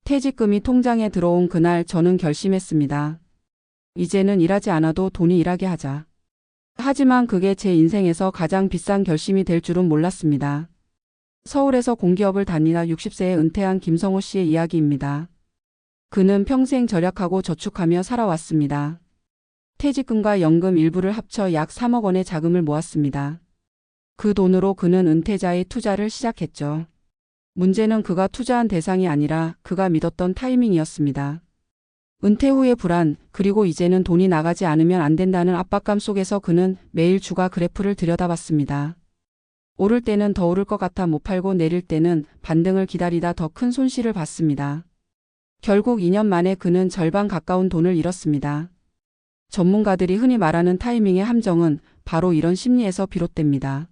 퇴직금이 통장에 들어온 그날 저는 결심했습니다. 이제는 일하지 않아도 돈이 일하게 하자. 하지만 그게 제 인생에서 가장 비싼 결심이 될 줄은 몰랐습니다. 서울에서 공기업을 다니다 60세에 은퇴한 김성호 씨의 이야기입니다. 그는 평생 절약하고 저축하며 살아왔습니다. 퇴직금과 연금 일부를 합쳐 약 3억 원의 자금을 모았습니다. 그 돈으로 그는 은퇴자의 투자를 시작했죠. 문제는 그가 투자한 대상이 아니라 그가 믿었던 타이밍이었습니다. 은퇴 후의 불안, 그리고 이제는 돈이 나가지 않으면 안 된다는 압박감 속에서 그는 매일 주가 그래프를 들여다봤습니다. 오를 때는 더 오를 것 같아 못 팔고 내릴 때는 반등을 기다리다 더 큰 손실을 봤습니다. 결국 2년 만에 그는 절반 가까운 돈을 잃었습니다. 전문가들이 흔히 말하는 타이밍의 함정은 바로 이런 심리에서 비롯됩니다.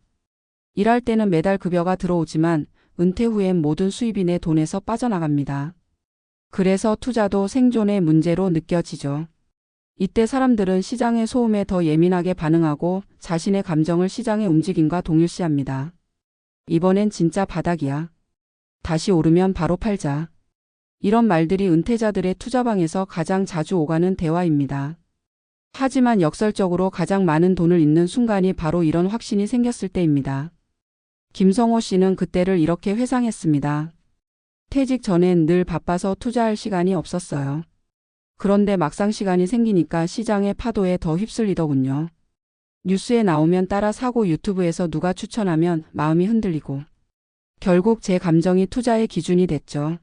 일할 때는 매달 급여가 들어오지만 은퇴 후엔 모든 수입이 내 돈에서 빠져나갑니다. 그래서 투자도 생존의 문제로 느껴지죠. 이때 사람들은 시장의 소음에 더 예민하게 반응하고 자신의 감정을 시장의 움직임과 동일시합니다. 이번엔 진짜 바닥이야. 다시 오르면 바로 팔자. 이런 말들이 은퇴자들의 투자방에서 가장 자주 오가는 대화입니다. 하지만 역설적으로 가장 많은 돈을 잃는 순간이 바로 이런 확신이 생겼을 때입니다. 김성호 씨는 그때를 이렇게 회상했습니다. 퇴직 전엔 늘 바빠서 투자할 시간이 없었어요. 그런데 막상 시간이 생기니까 시장의 파도에 더 휩쓸리더군요. 뉴스에 나오면 따라 사고 유튜브에서 누가 추천하면 마음이 흔들리고 결국 제 감정이 투자의 기준이 됐죠.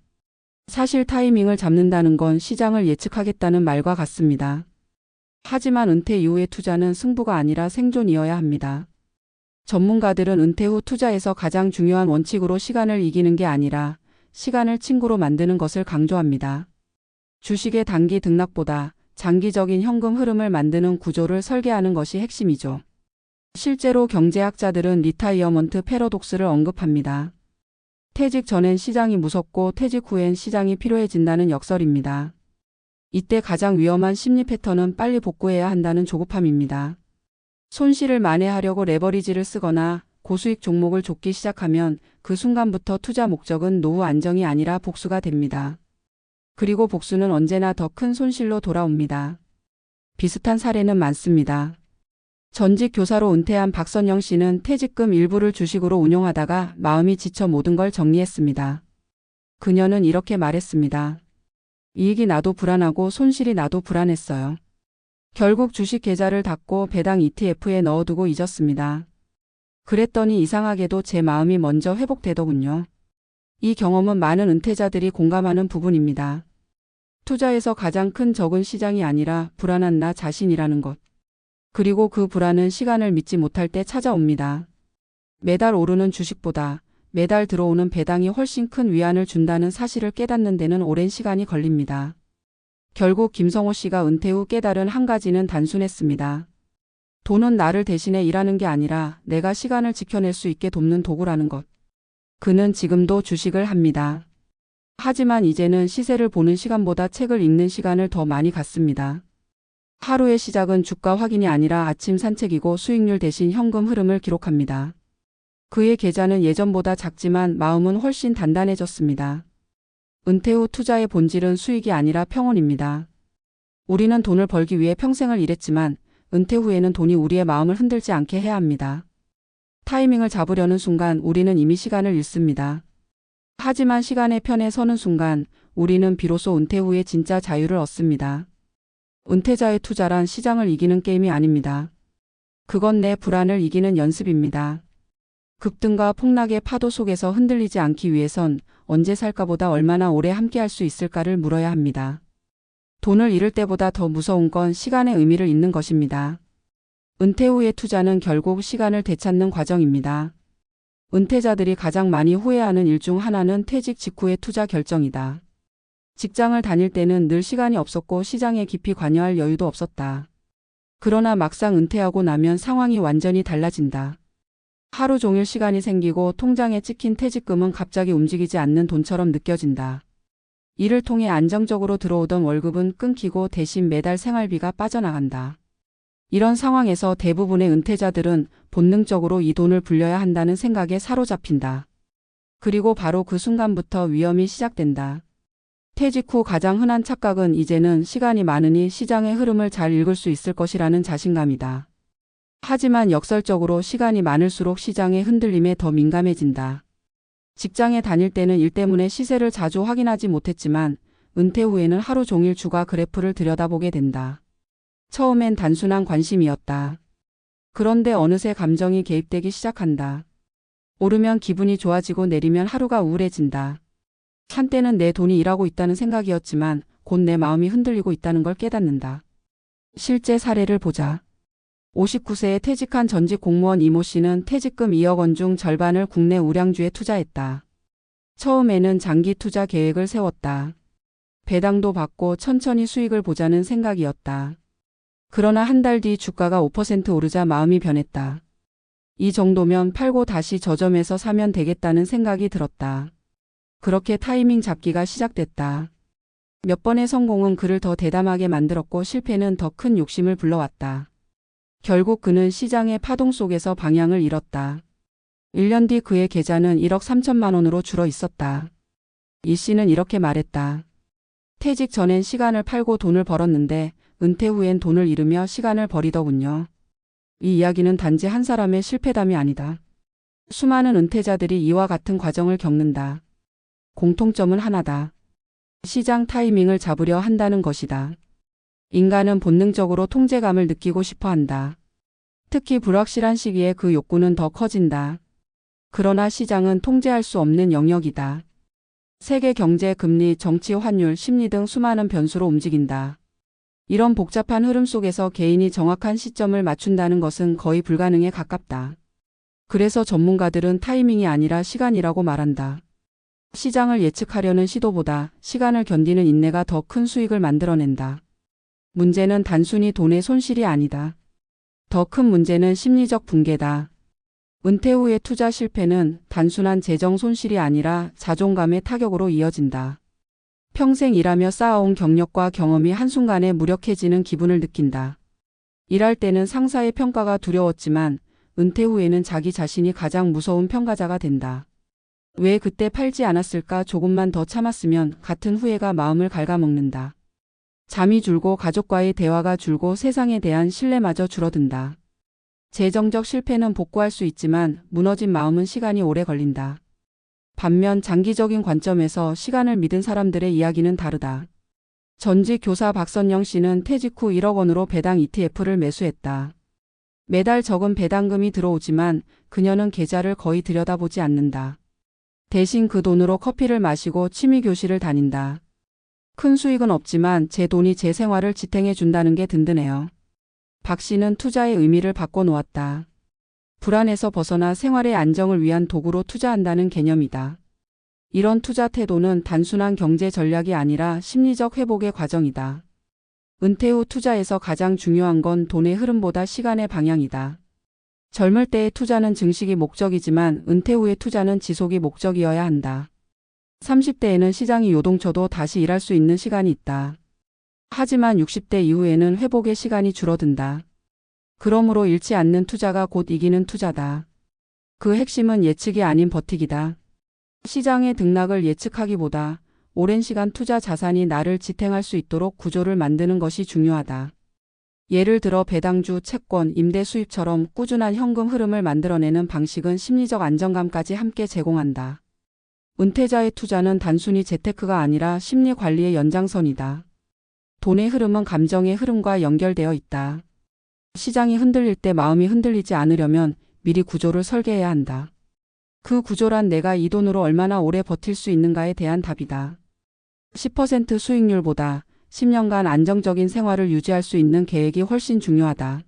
사실 타이밍을 잡는다는 건 시장을 예측하겠다는 말과 같습니다. 하지만 은퇴 이후의 투자는 승부가 아니라 생존이어야 합니다. 전문가들은 은퇴 후 투자에서 가장 중요한 원칙으로 시간을 이기는 게 아니라 시간을 친구로 만드는 것을 강조합니다. 주식의 단기 등락보다 장기적인 현금 흐름을 만드는 구조를 설계하는 것이 핵심이죠. 실제로 경제학자들은 리타이어먼트 패러독스를 언급합니다. 퇴직 전엔 시장이 무섭고 퇴직 후엔 시장이 필요해진다는 역설입니다. 이때 가장 위험한 심리 패턴은 빨리 복구해야 한다는 조급함입니다. 손실을 만회하려고 레버리지를 쓰거나 고수익 종목을 쫓기 시작하면 그 순간부터 투자 목적은 노후 안정이 아니라 복수가 됩니다. 그리고 복수는 언제나 더 큰 손실로 돌아옵니다. 비슷한 사례는 많습니다. 전직 교사로 은퇴한 박선영 씨는 퇴직금 일부를 주식으로 운용하다가 마음이 지쳐 모든 걸 정리했습니다. 그녀는 이렇게 말했습니다. 이익이 나도 불안하고 손실이 나도 불안했어요. 결국 주식 계좌를 닫고 배당 ETF에 넣어두고 잊었습니다. 그랬더니 이상하게도 제 마음이 먼저 회복되더군요. 이 경험은 많은 은퇴자들이 공감하는 부분입니다. 투자에서 가장 큰 적은 시장이 아니라 불안한 나 자신이라는 것. 그리고 그 불안은 시간을 믿지 못할 때 찾아옵니다. 매달 오르는 주식보다 매달 들어오는 배당이 훨씬 큰 위안을 준다는 사실을 깨닫는 데는 오랜 시간이 걸립니다. 결국 김성호 씨가 은퇴 후 깨달은 한 가지는 단순했습니다. 돈은 나를 대신해 일하는 게 아니라 내가 시간을 지켜낼 수 있게 돕는 도구라는 것. 그는 지금도 주식을 합니다. 하지만 이제는 시세를 보는 시간보다 책을 읽는 시간을 더 많이 갖습니다. 하루의 시작은 주가 확인이 아니라 아침 산책이고 수익률 대신 현금 흐름을 기록합니다. 그의 계좌는 예전보다 작지만 마음은 훨씬 단단해졌습니다. 은퇴 후 투자의 본질은 수익이 아니라 평온입니다. 우리는 돈을 벌기 위해 평생을 일했지만 은퇴 후에는 돈이 우리의 마음을 흔들지 않게 해야 합니다. 타이밍을 잡으려는 순간 우리는 이미 시간을 잃습니다. 하지만 시간의 편에 서는 순간 우리는 비로소 은퇴 후에 진짜 자유를 얻습니다. 은퇴자의 투자란 시장을 이기는 게임이 아닙니다. 그건 내 불안을 이기는 연습입니다. 급등과 폭락의 파도 속에서 흔들리지 않기 위해선 언제 살까보다 얼마나 오래 함께할 수 있을까를 물어야 합니다. 돈을 잃을 때보다 더 무서운 건 시간의 의미를 잃는 것입니다. 은퇴 후의 투자는 결국 시간을 되찾는 과정입니다. 은퇴자들이 가장 많이 후회하는 일 중 하나는 퇴직 직후의 투자 결정이다. 직장을 다닐 때는 늘 시간이 없었고 시장에 깊이 관여할 여유도 없었다. 그러나 막상 은퇴하고 나면 상황이 완전히 달라진다. 하루 종일 시간이 생기고 통장에 찍힌 퇴직금은 갑자기 움직이지 않는 돈처럼 느껴진다. 이를 통해 안정적으로 들어오던 월급은 끊기고 대신 매달 생활비가 빠져나간다. 이런 상황에서 대부분의 은퇴자들은 본능적으로 이 돈을 불려야 한다는 생각에 사로잡힌다. 그리고 바로 그 순간부터 위험이 시작된다. 퇴직 후 가장 흔한 착각은 이제는 시간이 많으니 시장의 흐름을 잘 읽을 수 있을 것이라는 자신감이다. 하지만 역설적으로 시간이 많을수록 시장의 흔들림에 더 민감해진다. 직장에 다닐 때는 일 때문에 시세를 자주 확인하지 못했지만 은퇴 후에는 하루 종일 주가 그래프를 들여다보게 된다. 처음엔 단순한 관심이었다. 그런데 어느새 감정이 개입되기 시작한다. 오르면 기분이 좋아지고 내리면 하루가 우울해진다. 한때는 내 돈이 일하고 있다는 생각이었지만 곧 내 마음이 흔들리고 있다는 걸 깨닫는다. 실제 사례를 보자. 59세에 퇴직한 전직 공무원 이모 씨는 퇴직금 2억 원 중 절반을 국내 우량주에 투자했다. 처음에는 장기 투자 계획을 세웠다. 배당도 받고 천천히 수익을 보자는 생각이었다. 그러나 한 달 뒤 주가가 5% 오르자 마음이 변했다. 이 정도면 팔고 다시 저점에서 사면 되겠다는 생각이 들었다. 그렇게 타이밍 잡기가 시작됐다. 몇 번의 성공은 그를 더 대담하게 만들었고 실패는 더 큰 욕심을 불러왔다. 결국 그는 시장의 파동 속에서 방향을 잃었다. 1년 뒤 그의 계좌는 1억 3천만 원으로 줄어 있었다. 이 씨는 이렇게 말했다. 퇴직 전엔 시간을 팔고 돈을 벌었는데 은퇴 후엔 돈을 잃으며 시간을 버리더군요. 이 이야기는 단지 한 사람의 실패담이 아니다. 수많은 은퇴자들이 이와 같은 과정을 겪는다. 공통점은 하나다. 시장 타이밍을 잡으려 한다는 것이다. 인간은 본능적으로 통제감을 느끼고 싶어 한다. 특히 불확실한 시기에 그 욕구는 더 커진다. 그러나 시장은 통제할 수 없는 영역이다. 세계 경제, 금리, 정치, 환율, 심리 등 수많은 변수로 움직인다. 이런 복잡한 흐름 속에서 개인이 정확한 시점을 맞춘다는 것은 거의 불가능에 가깝다. 그래서 전문가들은 타이밍이 아니라 시간이라고 말한다. 시장을 예측하려는 시도보다 시간을 견디는 인내가 더 큰 수익을 만들어낸다. 문제는 단순히 돈의 손실이 아니다. 더 큰 문제는 심리적 붕괴다. 은퇴 후의 투자 실패는 단순한 재정 손실이 아니라 자존감의 타격으로 이어진다. 평생 일하며 쌓아온 경력과 경험이 한순간에 무력해지는 기분을 느낀다. 일할 때는 상사의 평가가 두려웠지만 은퇴 후에는 자기 자신이 가장 무서운 평가자가 된다. 왜 그때 팔지 않았을까? 조금만 더 참았으면 같은 후회가 마음을 갉아먹는다. 잠이 줄고 가족과의 대화가 줄고 세상에 대한 신뢰마저 줄어든다. 재정적 실패는 복구할 수 있지만 무너진 마음은 시간이 오래 걸린다. 반면 장기적인 관점에서 시간을 믿은 사람들의 이야기는 다르다. 전직 교사 박선영 씨는 퇴직 후 1억 원으로 배당 ETF를 매수했다. 매달 적은 배당금이 들어오지만 그녀는 계좌를 거의 들여다보지 않는다. 대신 그 돈으로 커피를 마시고 취미교실을 다닌다. 큰 수익은 없지만 제 돈이 제 생활을 지탱해 준다는 게 든든해요. 박 씨는 투자의 의미를 바꿔놓았다. 불안에서 벗어나 생활의 안정을 위한 도구로 투자한다는 개념이다. 이런 투자 태도는 단순한 경제 전략이 아니라 심리적 회복의 과정이다. 은퇴 후 투자에서 가장 중요한 건 돈의 흐름보다 시간의 방향이다. 젊을 때의 투자는 증식이 목적이지만 은퇴 후의 투자는 지속이 목적이어야 한다. 30대에는 시장이 요동쳐도 다시 일할 수 있는 시간이 있다. 하지만 60대 이후에는 회복의 시간이 줄어든다. 그러므로 잃지 않는 투자가 곧 이기는 투자다. 그 핵심은 예측이 아닌 버티기다. 시장의 등락을 예측하기보다 오랜 시간 투자 자산이 나를 지탱할 수 있도록 구조를 만드는 것이 중요하다. 예를 들어 배당주, 채권, 임대 수입처럼 꾸준한 현금 흐름을 만들어내는 방식은 심리적 안정감까지 함께 제공한다. 은퇴자의 투자는 단순히 재테크가 아니라 심리 관리의 연장선이다. 돈의 흐름은 감정의 흐름과 연결되어 있다. 시장이 흔들릴 때 마음이 흔들리지 않으려면 미리 구조를 설계해야 한다. 그 구조란 내가 이 돈으로 얼마나 오래 버틸 수 있는가에 대한 답이다. 10% 수익률보다 10년간 안정적인 생활을 유지할 수 있는 계획이 훨씬 중요하다.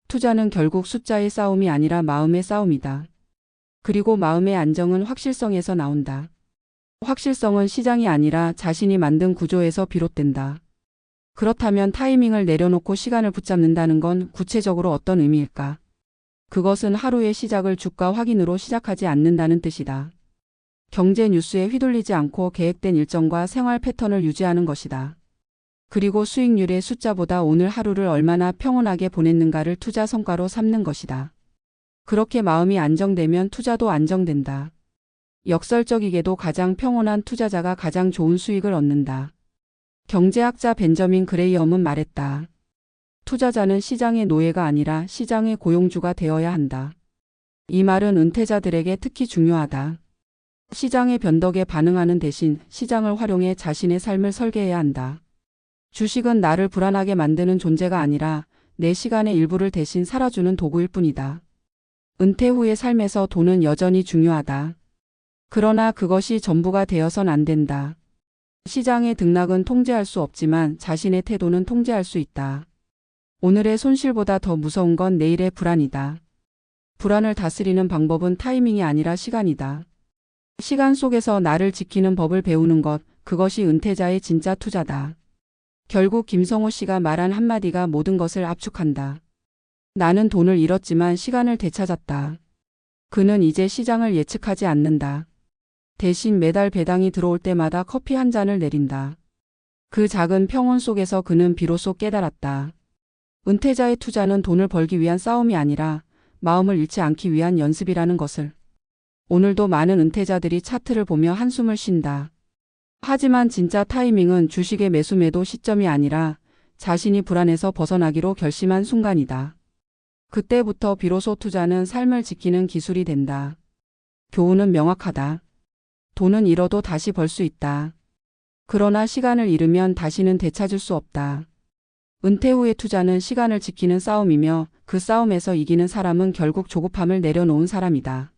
투자는 결국 숫자의 싸움이 아니라 마음의 싸움이다. 그리고 마음의 안정은 확실성에서 나온다. 확실성은 시장이 아니라 자신이 만든 구조에서 비롯된다. 그렇다면 타이밍을 내려놓고 시간을 붙잡는다는 건 구체적으로 어떤 의미일까? 그것은 하루의 시작을 주가 확인으로 시작하지 않는다는 뜻이다. 경제 뉴스에 휘둘리지 않고 계획된 일정과 생활 패턴을 유지하는 것이다. 그리고 수익률의 숫자보다 오늘 하루를 얼마나 평온하게 보냈는가를 투자 성과로 삼는 것이다. 그렇게 마음이 안정되면 투자도 안정된다. 역설적이게도 가장 평온한 투자자가 가장 좋은 수익을 얻는다. 경제학자 벤저민 그레이엄은 말했다. 투자자는 시장의 노예가 아니라 시장의 고용주가 되어야 한다. 이 말은 은퇴자들에게 특히 중요하다. 시장의 변덕에 반응하는 대신 시장을 활용해 자신의 삶을 설계해야 한다. 주식은 나를 불안하게 만드는 존재가 아니라 내 시간의 일부를 대신 살아주는 도구일 뿐이다. 은퇴 후의 삶에서 돈은 여전히 중요하다. 그러나 그것이 전부가 되어선 안 된다. 시장의 등락은 통제할 수 없지만 자신의 태도는 통제할 수 있다. 오늘의 손실보다 더 무서운 건 내일의 불안이다. 불안을 다스리는 방법은 타이밍이 아니라 시간이다. 시간 속에서 나를 지키는 법을 배우는 것, 그것이 은퇴자의 진짜 투자다. 결국 김성호 씨가 말한 한마디가 모든 것을 압축한다. 나는 돈을 잃었지만 시간을 되찾았다. 그는 이제 시장을 예측하지 않는다. 대신 매달 배당이 들어올 때마다 커피 한 잔을 내린다. 그 작은 평온 속에서 그는 비로소 깨달았다. 은퇴자의 투자는 돈을 벌기 위한 싸움이 아니라 마음을 잃지 않기 위한 연습이라는 것을. 오늘도 많은 은퇴자들이 차트를 보며 한숨을 쉰다. 하지만 진짜 타이밍은 주식의 매수 매도 시점이 아니라 자신이 불안에서 벗어나기로 결심한 순간이다. 그때부터 비로소 투자는 삶을 지키는 기술이 된다. 교훈은 명확하다. 돈은 잃어도 다시 벌 수 있다. 그러나 시간을 잃으면 다시는 되찾을 수 없다. 은퇴 후의 투자는 시간을 지키는 싸움이며 그 싸움에서 이기는 사람은 결국 조급함을 내려놓은 사람이다.